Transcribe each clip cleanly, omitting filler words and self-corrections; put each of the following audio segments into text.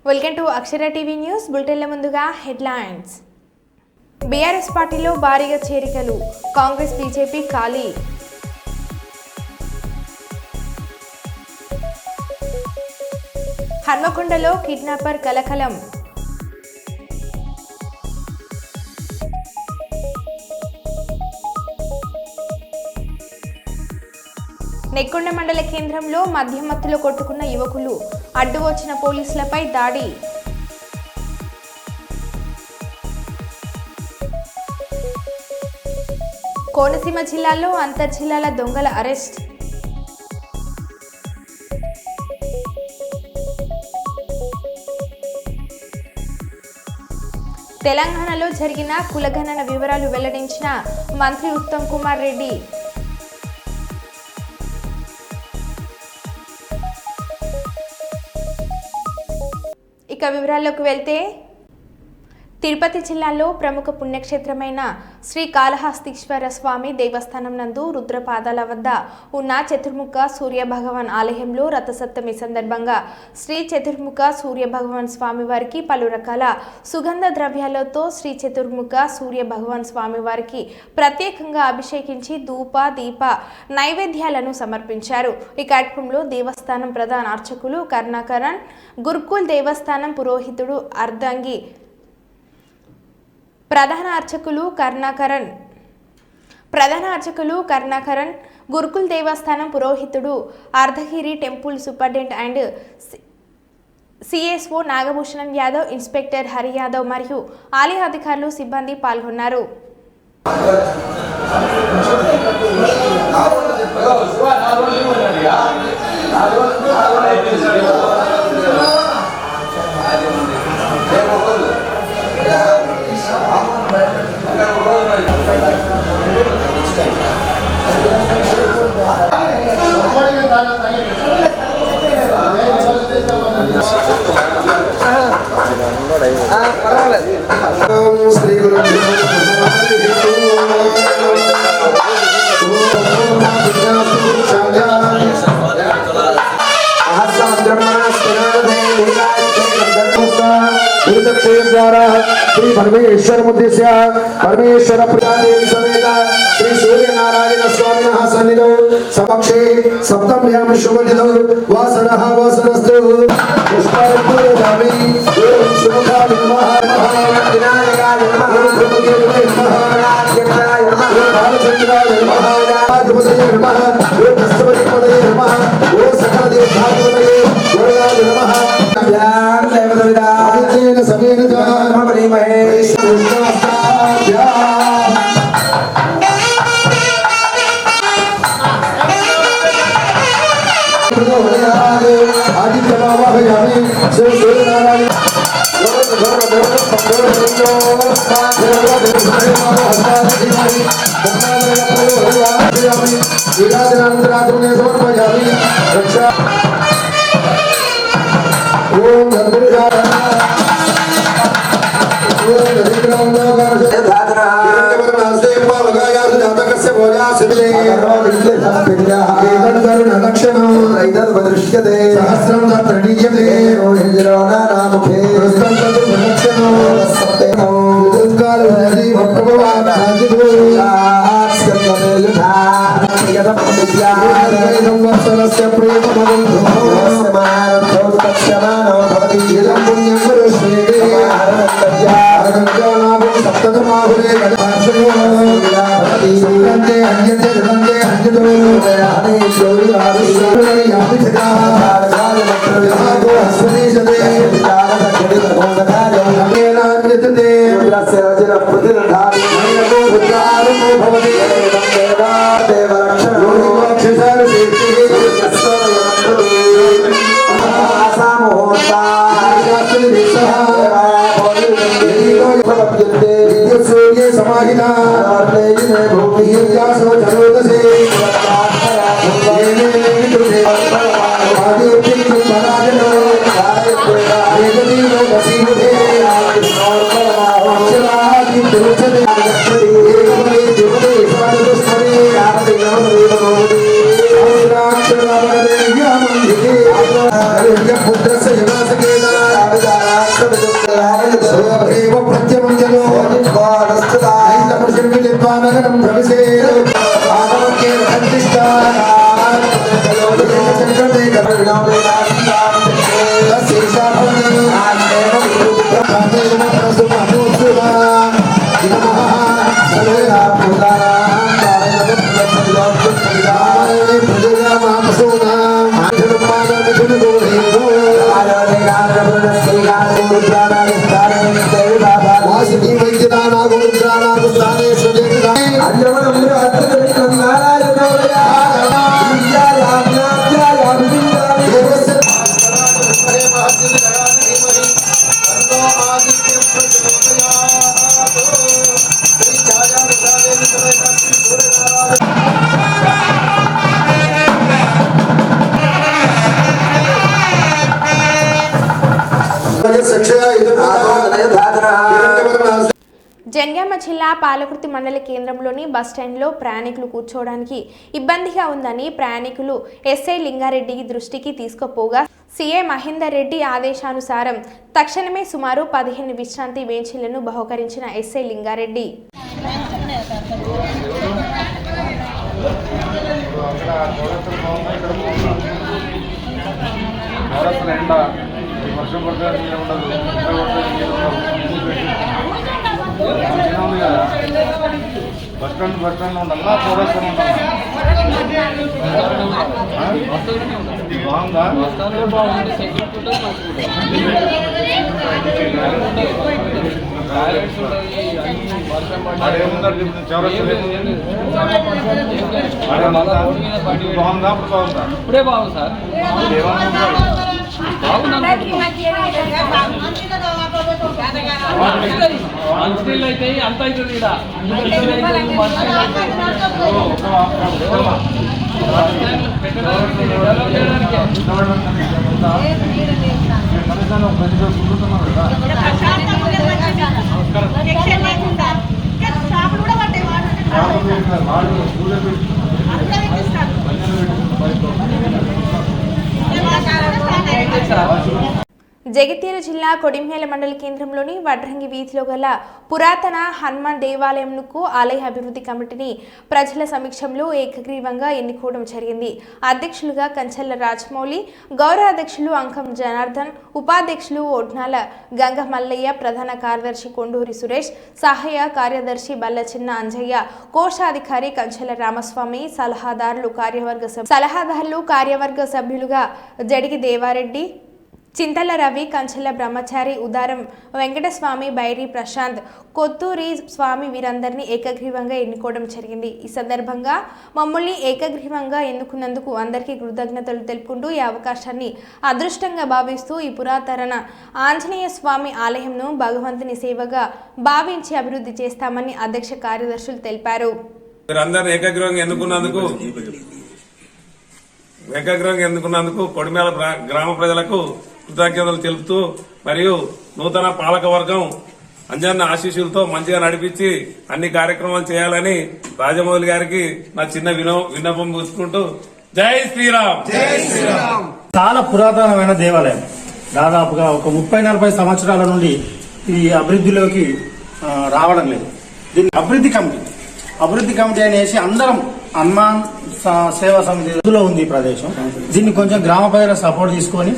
Welcome to Akshara TV news బులెటిన్ల ముందుగా headlines. BRS పార్టీలో భారీగా చేరికలు, కాంగ్రెస్ బీజేపీ ఖాళీ. హన్మకొండలో కిడ్నాపర్ కలకలం. నెక్కొండ మండల కేంద్రంలో మద్యమత్తులో కొట్టుకున్న యువకులు, అడ్డు వచ్చిన పోలీసులపై దాడి. కోనసీమ జిల్లాలో అంతర్జిల్లాల దొంగల అరెస్ట్. తెలంగాణలో జరిగిన కులగణన వివరాలు వెల్లడించిన మంత్రి ఉత్తమ్ కుమార్ రెడ్డి. ఇక వివరాల్లోకి వెళ్తే, తిరుపతి జిల్లాలో ప్రముఖ పుణ్యక్షేత్రమైన శ్రీ కాళహస్తీశ్వర స్వామి దేవస్థానం నందు రుద్రపాదాల వద్ద ఉన్న చతుర్ముఖ సూర్య భగవాన్ ఆలయంలో రథసప్తమి సందర్భంగా శ్రీ చతుర్ముఖ సూర్య భగవాన్ స్వామివారికి పలు రకాల సుగంధ ద్రవ్యాలతో శ్రీ చతుర్ముఖ సూర్య భగవాన్ స్వామివారికి ప్రత్యేకంగా అభిషేకించి ధూప దీప నైవేద్యాలను సమర్పించారు. ఈ కార్యక్రమంలో దేవస్థానం ప్రధాన అర్చకులు కరుణాకరన్, గురుకుల్ దేవస్థానం పురోహితుడు అర్ధంగి, ప్రధాన అర్చకులు కరుణాకరన్, గురుకుల్ దేవస్థానం పురోహితుడు Ardhagiri, temple superintendent and CSO Nagabhushanam Yadav, inspector Hari Yadav మరియు ఆలయ అధికారులు, సిబ్బంది పాల్గొన్నారు. द्वारा श्री परमेश्वर मुद्देश्य परमेश्वर प्रिया देवी समेत श्री सूर्य नारायण स्वामी सन्निधौ समक्षे सप्तम्यां शुभदिनौ वासरः वासरस्तु पुष्पार्पयामि ओम शुभकाय नमः विनायकाय नमः ब्रह्मदेवाय नमः नारायणाय नमः बालचंद्राय नमः राजपतये नमः ओम हस्तपतिपतये नमः ओम सकल देवतापतये वरदाय नमः ज्ञान देवता अभिषेक समेत महेश आदित्य बाबा भयामी शिव सूर्य नारायण रक्षा ओम पुत्र से వాసికి వైద్యదానాగు రుద్రానాగు స్థానేషు జనగామ జిల్లా పాలకుర్తి మండల కేంద్రంలోని బస్టాండ్లో ప్రయాణికులు కూర్చోవడానికి ఇబ్బందిగా ఉందని ప్రయాణికులు ఎస్ఐ లింగారెడ్డి దృష్టికి తీసుకుపోగా సీఐ మహేందర్ రెడ్డి ఆదేశానుసారం తక్షణమే సుమారు 15 విశ్రాంతి బెంచీలను బహుకరించిన ఎస్ఐ లింగారెడ్డి బస్ స్టాండ్ ఉండాలా చౌరస్తా బాగుందా బాగుందా ఇప్పుడే బాగుంది సార్ మంచినీళ్ళు అయితే అంత అవుతుంది జగిత్యాల జిల్లా కొడిమ్యాల మండల కేంద్రంలోని వడ్రంగి వీధిలో గల పురాతన హనుమాన్ దేవాలయంకు ఆలయ అభివృద్ధి కమిటీని ప్రజల సమక్షంలో ఏకగ్రీవంగా ఎన్నుకోవడం జరిగింది. అధ్యక్షులుగా కంచెల్ల రాజమౌళి, గౌరవ అధ్యక్షులు అంకం జనార్దన్, ఉపాధ్యక్షులు ఒడ్నాల గంగ మల్లయ్య, ప్రధాన కార్యదర్శి కొండూరి సురేష్, సహాయ కార్యదర్శి బల్లచిన్న అంజయ్య, కోశాధికారి కంచెల్ల రామస్వామి, సలహాదారులు కార్యవర్గ సభ్యులుగా జడిగి దేవారెడ్డి, చింతల రవి, కంచెల్ల బ్రహ్మచారి, ఉదారం వెంకటస్వామి, బైరి ప్రశాంత్, కొత్తూరి స్వామి వీరందరినీ ఏకగ్రీవంగా ఎన్నుకోవడం జరిగింది. ఈ సందర్భంగా మమ్మల్ని ఏకగ్రీవంగా ఎన్నుకున్నందుకు అందరికీ కృతజ్ఞతలు తెలుపుకుంటూ ఈ అవకాశాన్ని అదృష్టంగా భావిస్తూ ఈ పురాతన ఆంజనేయ స్వామి ఆలయంను భగవంతుని సేవగా భావించి అభివృద్ధి చేస్తామని అధ్యక్ష కార్యదర్శులు తెలిపారు. ఏకగ్రీవంగా కొడిమ్యాల గ్రామ ప్రజలకు కృతజ్ఞతలు తెలుపుతూ మరియు నూతన పాలక వర్గం అంజన్న ఆశీస్సులతో మంచిగా నడిపించి అన్ని కార్యక్రమాలు చేయాలని రాజమౌళి గారికి నా చిన్న విన్నపం పూసుకుంటూ జై శ్రీరామ్. జై శ్రీరామ్. చాలా పురాతనమైన దేవాలయం. దాదాపుగా ఒక 30-40 సంవత్సరాల నుండి ఈ అభివృద్ధిలోకి రావడం లేదు. దీన్ని అభివృద్ధి కమిటీ అనేసి అందరం హనుమాన్ సేవా సమితిలో ఉంది ఈ ప్రదేశం. దీన్ని కొంచెం గ్రామ ప్రజల సపోర్ట్ తీసుకొని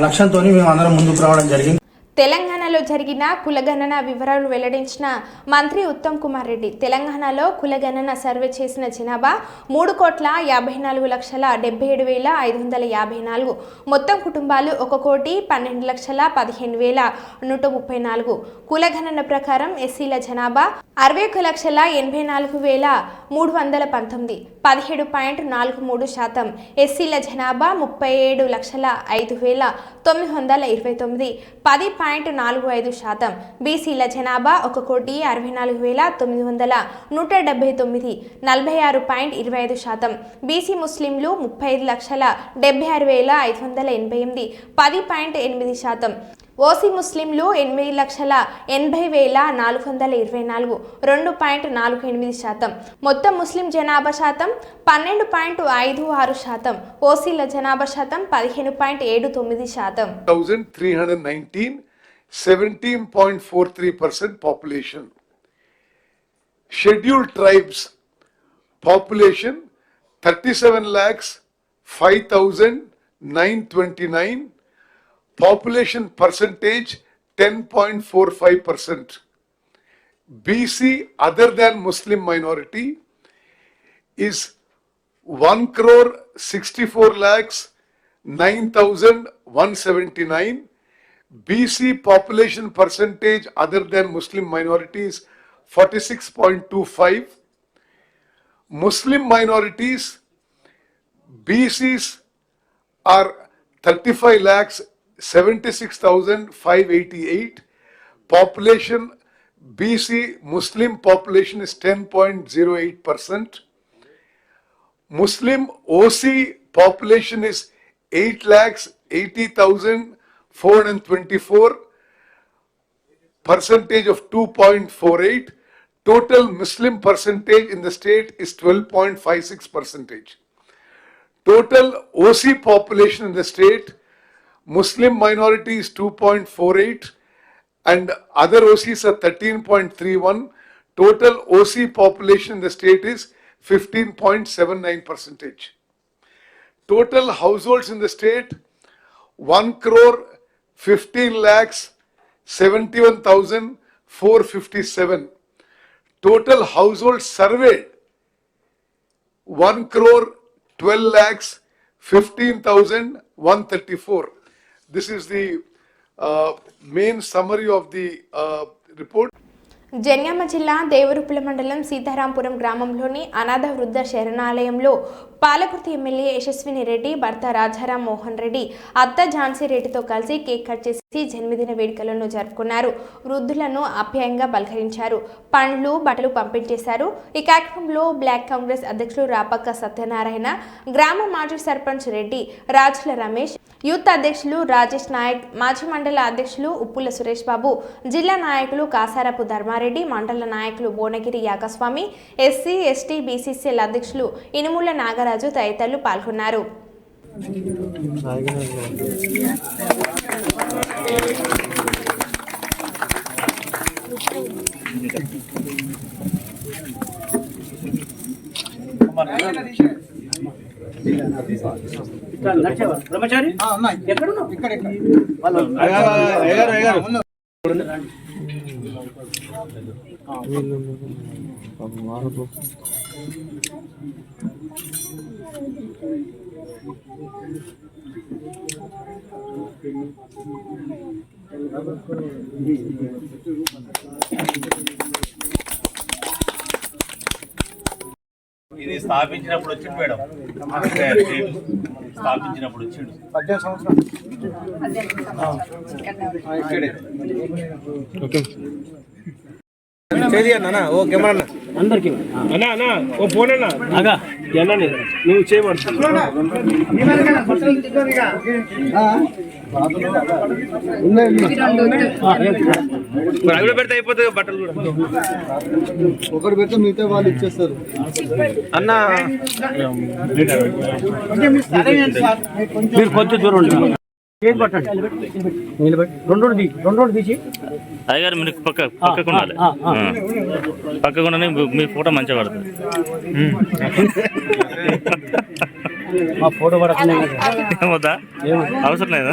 లక్ష్యంతో మేము అందరం ముందుకు రావడం జరిగింది. తెలంగాణలో జరిగిన కులగణన వివరాలు వెల్లడించిన మంత్రి ఉత్తమ్ కుమార్ రెడ్డి, తెలంగాణలో కులగణన సర్వే చేసిన జనాభా 3,57,77,554. మొత్తం కుటుంబాలు 1,12,15,134. కులగణన ప్రకారం ఎస్సీల జనాభా 61,84,319, 17.43%. ఎస్సీల జనాభా 37,05,929, 10.45%. బీసీల జనాభా 1,64,900, 179, 46.25%. బీసీ ముస్లింలు 35,76,588, 10.8%. ఓసీ ముస్లింలు 8,80,424, 2.48%. మొత్తం ముస్లిం జనాభా శాతం 12.56%. ఓసీల జనాభా శాతం 15.79%. 1,319, 17.43% population. Scheduled tribes population 37,05,929. Population percentage 10.45%. BC other than Muslim minority is 1,64,00,000 9,179. BC population percentage other than Muslim minorities 46.25. Muslim minorities, BCs are 35 lakhs 76,588. Population, BC Muslim population is 10.08%. Muslim OC population is 8 lakhs 80,424, percentage of 2.48. Total Muslim percentage in the state is 12.56%. Total OC population in the state, Muslim minority is 2.48 and other OCs are 13.31. Total OC population in the state is 15.79%. Total households in the state 1,15,71,457. Total households surveyed 1,12,15,134. This is the main summary of the report. జన్యామ జిల్లా దేవరుపుల మండలం సీతారాంపురం గ్రామంలోని అనాథ వృద్ధ శరణాలయంలో Palakurthi MLA యశస్విని రెడ్డి భర్త రాజారాం మోహన్ రెడ్డి అత్త ఝాన్సీ రెడ్డితో కలిసి cake cut చేసి జన్మదిన వేడుకలను జరుపుకున్నారు. వృద్ధులను ఆప్యాయంగా పలకరించారు. పండ్లు బట్టలు పంపించేశారు. ఈ కార్యక్రమంలో బ్లాక్ కాంగ్రెస్ అధ్యక్షులు రాపక్క సత్యనారాయణ, గ్రామ మాజీ సర్పంచ్ రెడ్డి, రాజుల రమేష్, యూత్ అధ్యక్షులు రాజేష్ నాయక్, మాజీ మండల అధ్యక్షులు ఉప్పుల సురేష్ బాబు, జిల్లా నాయకులు కాసారపు ధర్మారెడ్డి, మండల నాయకులు భువనగిరి యాగస్వామి, ఎస్సీ ఎస్టీ బీసీసీఎల్ అధ్యక్షులు ఇనుముల నాగరాజు తదితరులు పాల్గొన్నారు. బ్రహ్మచారి ఎక్కడున్నావు? ఇక్కడ ఇది స్థాపించినప్పుడు వచ్చిండు మేడం, స్థాపించినప్పుడు వచ్చిండు 18 సంవత్సరాలు. అందరికి ఓ ఫోన్ అన్నా నువ్వు చేయబడుతుంది. పెడితే అయిపోతుంది బట్టలు కూడా. ఒకటి పెడితే మిగతా వాళ్ళు ఇచ్చేస్తారు అన్న. మీరు కొంచెం దూరం రెండు తీసి అయ్యగారు మీరు పక్కకు ఉండాలి. పక్కకుండానే మీ ఫోటో మంచిగా పడుతుంది. మా ఫోటో పడకుండా వద్దా? అవసరం లేదా?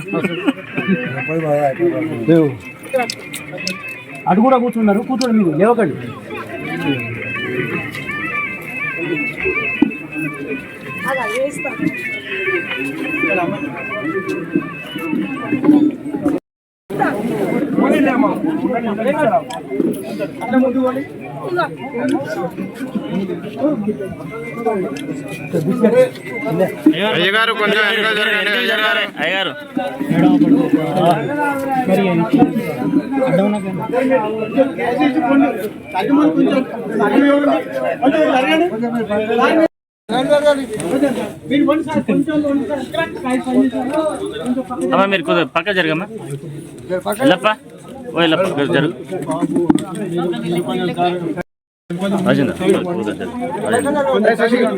అటు కూడా కూర్చున్నారు. కూర్చోండి, మీరు లేవకండి. అయ్యగారు కొంచెం అయ్యగారు అమ్మా మీరు కొద్దిగా పక్క జరగమ్మా. వెళ్ళప్ప ఓ వెళ్ళప్ప జరుగు. రాజేంద్ర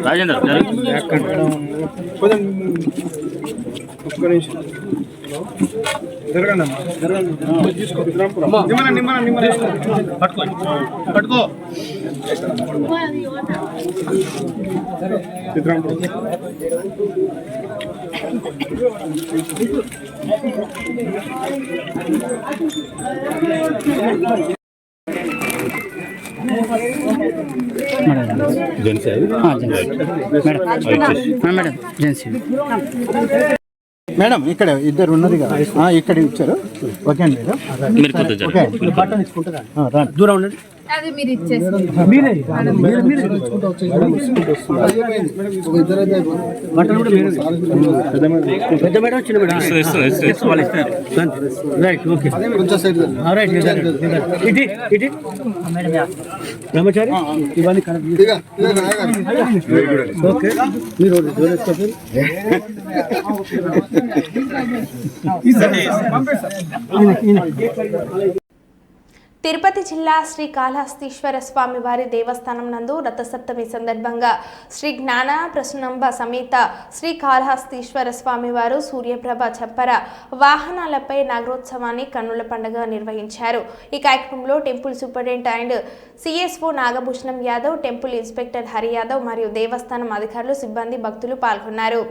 రాజేంద్ర జరుగు. పట్టుకో. మేడం జెన్సీ మేడం ఇక్కడ ఇద్దరు ఉన్నది కదా ఇక్కడ ఇచ్చారు ఓకే అండి మీరు కొద్దిగా జరగండి. బట్టలు ఇచ్చుకుంటారా దూరం ఉండండి అది మీరు ఇచ్చేసి పెద్ద మేడం చిన్న మేడం వాళ్ళు ఇస్తారు రైట్ ఓకే రైట్ ఇది ఇది బ్రహ్మచారి ఇవన్నీ కరెక్ట్ ఓకే మీరు తిరుపతి జిల్లా శ్రీ కాళహస్తీశ్వర స్వామి వారి దేవస్థానం నందు రథసప్తమి సందర్భంగా శ్రీ జ్ఞాన ప్రసన్నంబ సమేత శ్రీ కాళహస్తీశ్వర స్వామి వారు సూర్యప్రభ చప్పర వాహనాలపై నాగరోత్సవాన్ని కన్నుల పండుగ నిర్వహించారు. ఈ కార్యక్రమంలో temple superintendent and CSO Nagabhushanam Yadav, temple inspector Hari Yadav మరియు దేవస్థానం అధికారులు, సిబ్బంది, భక్తులు పాల్గొన్నారు.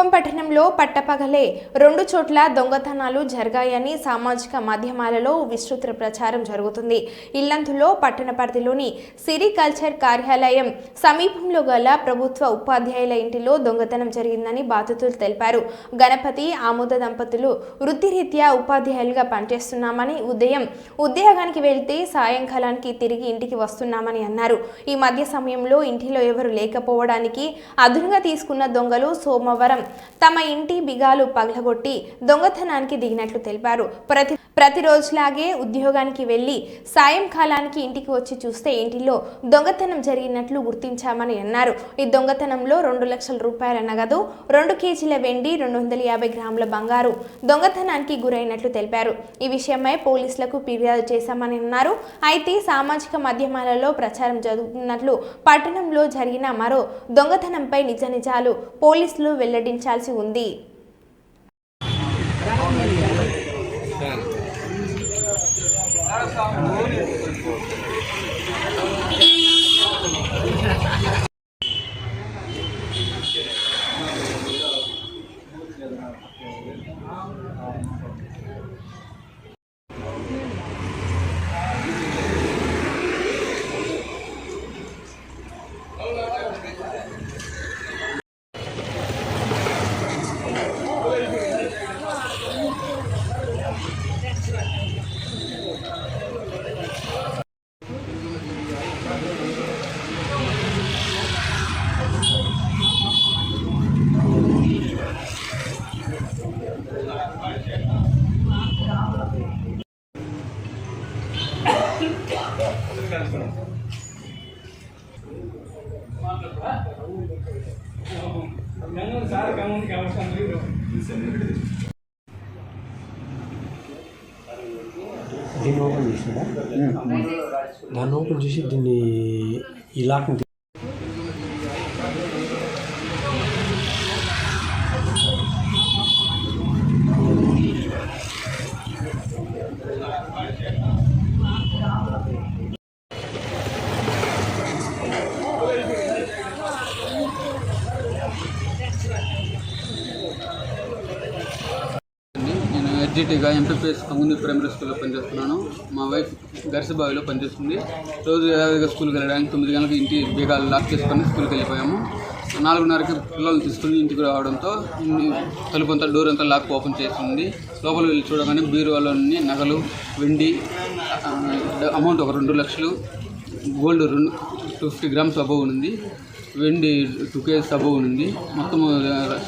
కుప్పం పట్టణంలో పట్టపగలే 2 చోట్ల దొంగతనాలు జరిగాయని సామాజిక మాధ్యమాలలో విస్తృత ప్రచారం జరుగుతుంది. ఇల్లంతులో పట్టణ పరిధిలోని సిరి కల్చర్ కార్యాలయం సమీపంలో గల ప్రభుత్వ ఉపాధ్యాయుల ఇంటిలో దొంగతనం జరిగిందని బాధితులు తెలిపారు. గణపతి ఆమోద దంపతులు వృత్తిరీత్యా ఉపాధ్యాయులుగా పనిచేస్తున్నామని, ఉదయం ఉద్యోగానికి వెళ్తే సాయంకాలానికి తిరిగి ఇంటికి వస్తున్నామని అన్నారు. ఈ మధ్య సమయంలో ఇంటిలో ఎవరు లేకపోవడానికి అదునుగా తీసుకున్న దొంగలు సోమవారం తమ ఇంటి బిగాలు పగలగొట్టి దొంగతనానికి దిగినట్లు తెలిపారు. ప్రతిరోజులాగే ఉద్యోగానికి వెళ్లి సాయంకాలానికి ఇంటికి వచ్చి చూస్తే ఇంటిలో దొంగతనం జరిగినట్లు గుర్తించామని అన్నారు. ఈ దొంగతనంలో 2 లక్షల రూపాయల నగదు, 2 కేజీల వెండి, 250 గ్రాముల బంగారు దొంగతనానికి గురైనట్లు తెలిపారు. ఈ విషయమై పోలీసులకు ఫిర్యాదు చేశామని అన్నారు. అయితే సామాజిక మాధ్యమాలలో ప్రచారం జరుగుతున్నట్లు పట్టణంలో జరిగిన మరో దొంగతనంపై నిజాలు పోలీసులు వెల్లడించాల్సి ఉంది. దీన్ని ఓపెన్ చేసినా దాన్ని ఓపెన్ చేసి దీన్ని ఈ లాక్ని ఎడ్జిటీగా ఎంపీపీఎస్ కంగుంది ప్రైమరీ స్కూల్లో పనిచేస్తున్నాను. మా వైఫ్ గరిసబావిలో పనిచేస్తుంది. రోజు యథావిధిగా స్కూల్కి వెళ్ళడానికి 9 గంటలకు ఇంటి బీగాలు లాక్ చేసుకొని స్కూల్కి వెళ్ళిపోయాము. 4:30కి పిల్లలు తీసుకుని ఇంటికి రావడంతో తలుపు అంతా డోర్ అంతా లాక్ ఓపెన్ చేసింది. లోపల వెళ్ళి చూడగానే బీరువాలోని నగలు, వెండి అమౌంట్ ఒక 2 లక్షలు, గోల్డ్ 250 గ్రామ్స్ అబోవ్ ఉంది, వెండి 2 కేజీస్ అబోవ్ ఉంది. మొత్తం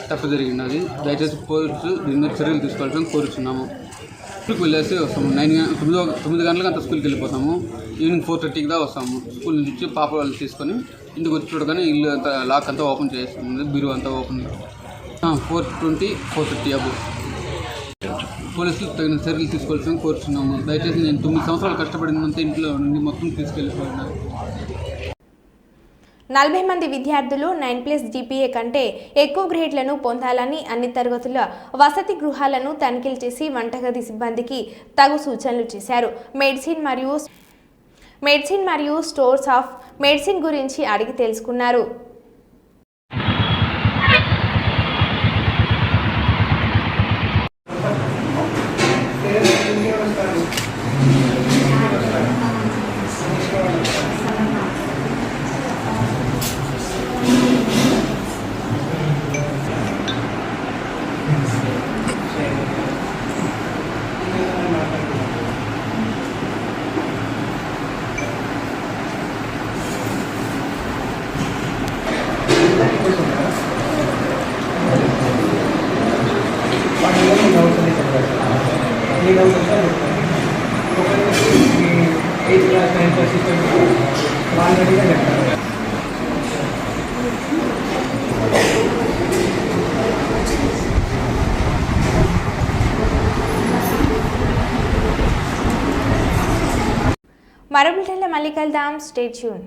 తప్పు జరిగినది. దయచేసి పోలీసు దీని మీద చర్యలు తీసుకోవాలని కోరుచున్నాము. స్కూల్కి వెళ్ళేసి వస్తాము. 9 గంటలకు అంతా స్కూల్కి వెళ్ళిపోతాము. ఈవినింగ్ 4:30కి దా వస్తాము. స్కూల్ నుంచి పాప వాళ్ళు తీసుకొని ఇంటికి వచ్చి చూడగానే ఇల్లు అంతా లాక్ అంతా ఓపెన్ చేస్తుంది, బీరువా అంతా ఓపెన్ 4:20, 4:30 అబోవ్. పోలీసులు తగిన చర్యలు తీసుకోవాల్సిన కోరుచున్నాము. దయచేసి నేను 9 సంవత్సరాలు కష్టపడినంత ఇంట్లో నుండి మొత్తం తీసుకెళ్ళిపోయినాను. 40 మంది విద్యార్థులు 9+ GPA కంటే ఎక్కువ గ్రేడ్లను పొందాలని అన్ని తరగతుల వసతి గృహాలను తనిఖీలు చేసి వంటగది సిబ్బందికి తగు సూచనలు చేశారు. మెడిసిన్ మరియు స్టోర్స్ ఆఫ్ మెడిసిన్ గురించి అడిగి తెలుసుకున్నారు. మరో బులెటిన్లో మళ్ళీ కలుద్దాం. Stay tune.